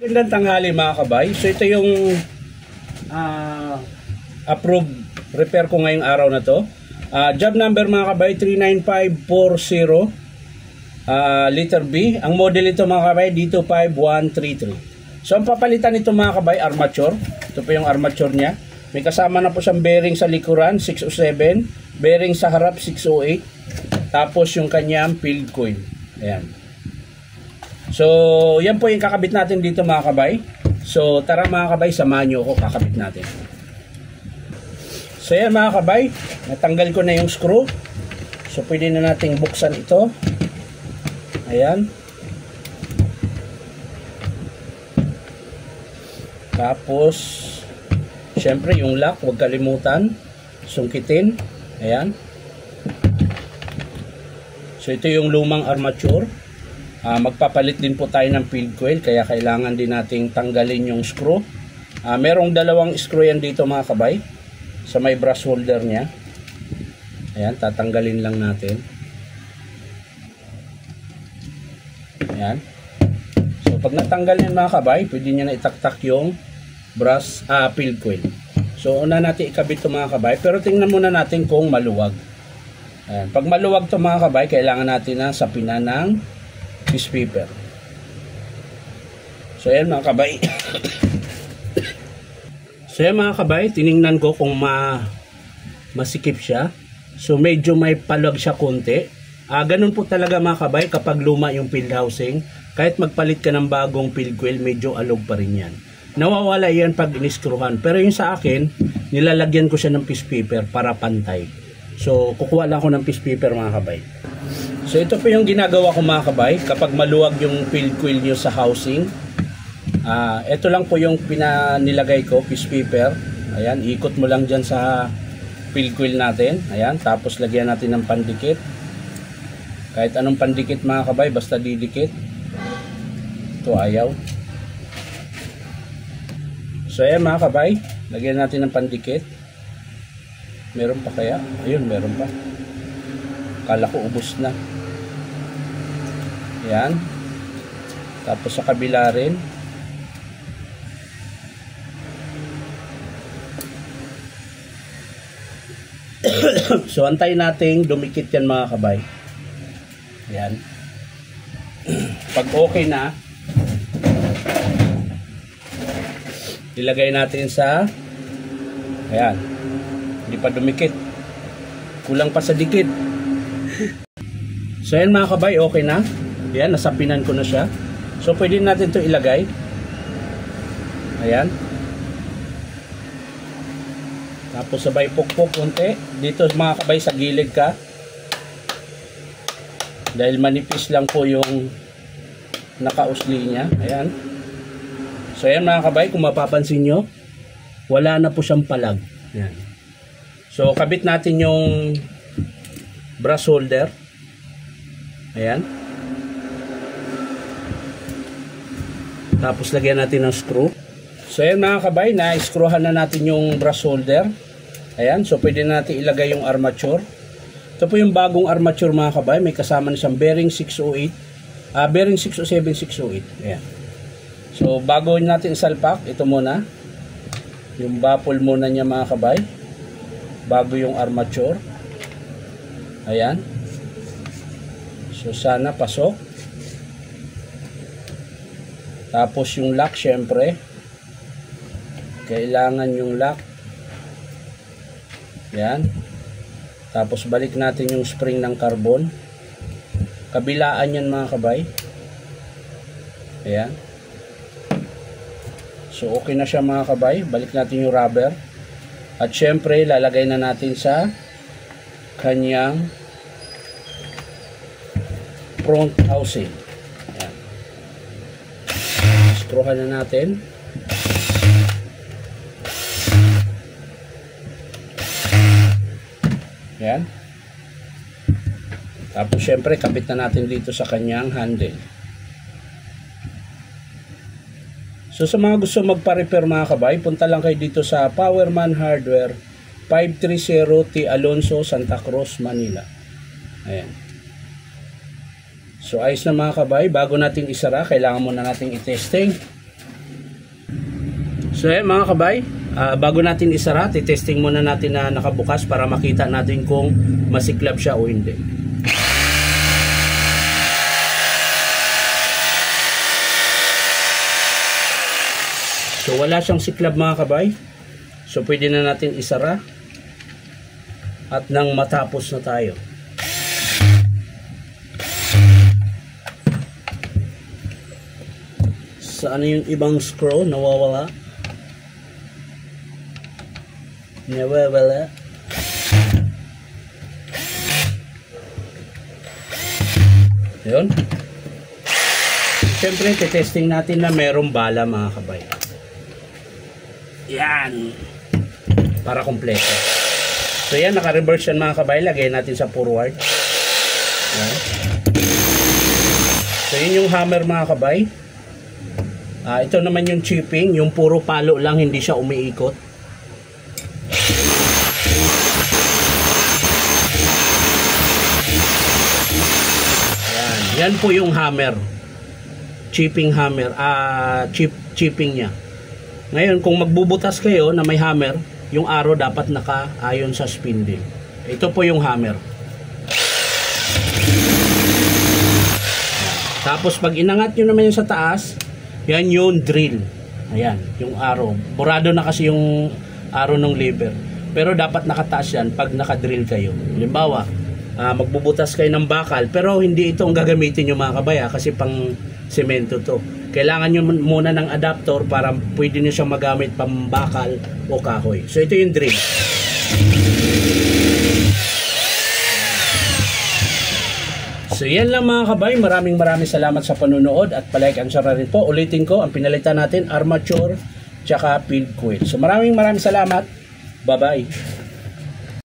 Magandang tanghali mga kabay. So ito yung approved repair ko ngayong araw na to. Job number mga kabay 39540, letter B. Ang model ito mga kabay D25133. So ang papalitan nito mga kabay, armature. Ito po yung armature niya. May kasama na po siyang bearing sa likuran 607, bearing sa harap 608, tapos yung kanyang field coil. Ayan. So, yan po yung kakabit natin dito mga kabay. So, tara mga kabay, samahan nyo ako, kakabit natin. So, yan mga kabay, natanggal ko na yung screw. So, pwede na nating buksan ito. Ayan. Tapos, syempre yung lock, huwag kalimutan. Sungkitin. Ayan. So, ito yung lumang armature. Magpapalit din po tayo ng field coil, kaya kailangan din nating tanggalin yung screw. Merong dalawang screw yan dito mga kabay sa may brass holder nya. Ayan, tatanggalin lang natin. Ayan. So pag natanggal yan mga kabay, pwede nyo na itaktak yung brass field coil. So una natin ikabit ito mga kabay, pero tingnan muna natin kung maluwag. Ayan. Pag maluwag ito mga kabay, kailangan natin na sapinan ng piece paper. So yan mga kabay. So yan mga kabay, tiningnan ko kung masikip siya. So medyo may palag siya konti. Ganun po talaga mga kabay kapag luma yung field housing. Kahit magpalit ka ng bagong field coil, medyo alog pa rin yan. Nawawala yan pag iniskruhan. Pero yung sa akin, nilalagyan ko siya ng piece paper para pantay. So kukuha lang ako ng piece paper mga kabay. So ito po yung ginagawa ko mga kabay kapag maluwag yung field coil nyo sa housing. Ito lang po yung pinanilagay ko, piece paper. Ayan, ikot mo lang dyan sa field coil natin. Ayan, tapos lagyan natin ng pandikit. Kahit anong pandikit mga kabay, basta didikit. Ito ayaw. So ayan mga kabay, lagyan natin ng pandikit. Meron pa kaya? Ayun, meron pa. Kala ko ubos na. Yan. Tapos sa kabila rin. So antayin nating dumikit yan mga kabay. Yan. Pag okay na, ilagay natin sa ayan. Hindi pa dumikit. Kulang pa sa dikit. So yan mga kabay, okay na. Ayan, nasapinan ko na siya. So pwede natin ito ilagay. Ayan. Tapos sabay pukpok konti. Dito mga kabay sa gilid ka. Dahil manipis lang po yung nakausli niya. Ayan. So ayan mga kabay, kung mapapansin nyo, wala na po siyang palag. Ayan. So kabit natin yung brass holder. Ayan. Tapos lagyan natin ng screw. So ayan mga kabay, na-screwhan na natin yung brass holder. Ayan, so pwede natin ilagay yung armature. Ito po yung bagong armature mga kabay, may kasama na siyang bearing 608, bearing 607, 608. Ayan. So bago natin isalpak, ito muna. Yung baffle muna niya mga kabay. Bago yung armature. Ayan. So sana pasok. Tapos yung lock syempre. Kailangan yung lock. Yan. Tapos balik natin yung spring ng carbon. Kabilaan yan mga kabay. Ayan. So okay na siya mga kabay. Balik natin yung rubber. At syempre lalagay na natin sa kanyang front housing. Ayan. Screwhan na natin. Ayan. Tapos syempre kabit na natin dito sa kanyang handle. So sa mga gusto magpa-repair mga kabay, punta lang kayo dito sa Powerman Hardware, 530 T. Alonso, Santa Cruz, Manila. Ayan. So ayos na mga kabay, bago natin isara, kailangan muna natin i-testing So mga kabay, bago natin isara, titesting muna natin na nakabukas para makita natin kung masiklab siya o hindi. So wala siyang siklab mga kabay. So pwede na natin isara. At nang matapos na tayo. Saan yung ibang screw? Nawawala. Nawawala. Yun. Siyempre, testing natin na merong bala mga kabay. Yan. Para kompleto. So yan, naka-reverse yan mga kabay. Lagay natin sa forward. Yan. So yun yung hammer mga kabay. Ito naman yung chipping. Yung puro palo lang, hindi siya umiikot. Yan. Yan po yung hammer. Chipping hammer. Chipping niya. Ngayon, kung magbubutas kayo na may hammer, yung arrow dapat naka-ayon sa spindle. Ito po yung hammer. Tapos pag inangat nyo naman yung sa taas, yan yung drill. Ayan, yung arrow. Burado na kasi yung arrow ng lever. Pero dapat nakataas yan pag nakadrill kayo. Halimbawa, magbubutas kayo ng bakal, pero hindi ito ang gagamitin nyo mga kabaya kasi pang semento to. Kailangan nyo muna ng adapter para pwede nyo siyang magamit pang bakal o kahoy. So ito yung drill. So yan lang mga kabay. Maraming salamat sa panunood at palike and share rin po. Ulitin ko, ang pinalitan natin armature tsaka field coil. So maraming salamat. Bye bye.